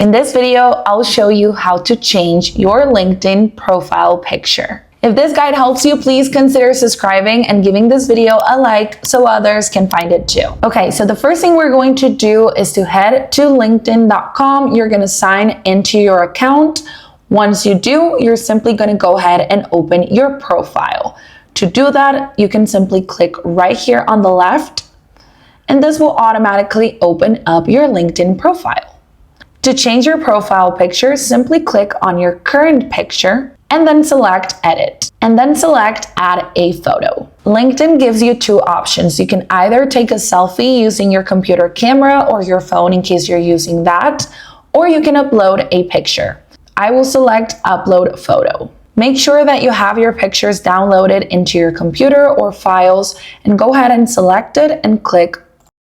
In this video, I'll show you how to change your LinkedIn profile picture. If this guide helps you, please consider subscribing and giving this video a like so others can find it too. Okay, so the first thing we're going to do is to head to linkedin.com. You're going to sign into your account. Once you do, you're simply going to go ahead and open your profile. To do that, you can simply click right here on the left, and this will automatically open up your LinkedIn profile. To change your profile picture, simply click on your current picture and then select Edit, and then select Add a Photo. LinkedIn gives you two options. You can either take a selfie using your computer camera or your phone in case you're using that, or you can upload a picture. I will select Upload Photo. Make sure that you have your pictures downloaded into your computer or files, and go ahead and select it and click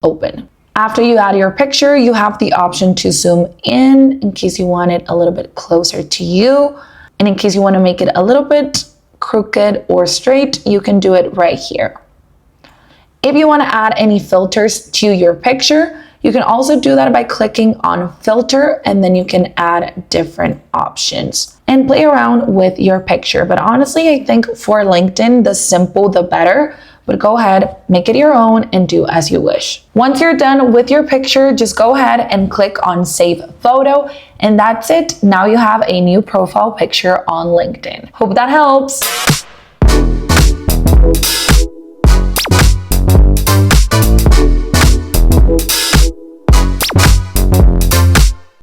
Open. After you add your picture, you have the option to zoom in case you want it a little bit closer to you. And in case you want to make it a little bit crooked or straight, you can do it right here. If you want to add any filters to your picture, you can also do that by clicking on Filter, and then you can add different options and play around with your picture. But honestly, I think for LinkedIn, the simple, the better. But go ahead, make it your own and do as you wish. Once you're done with your picture, just go ahead and click on Save Photo, and that's it. Now you have a new profile picture on LinkedIn. Hope that helps.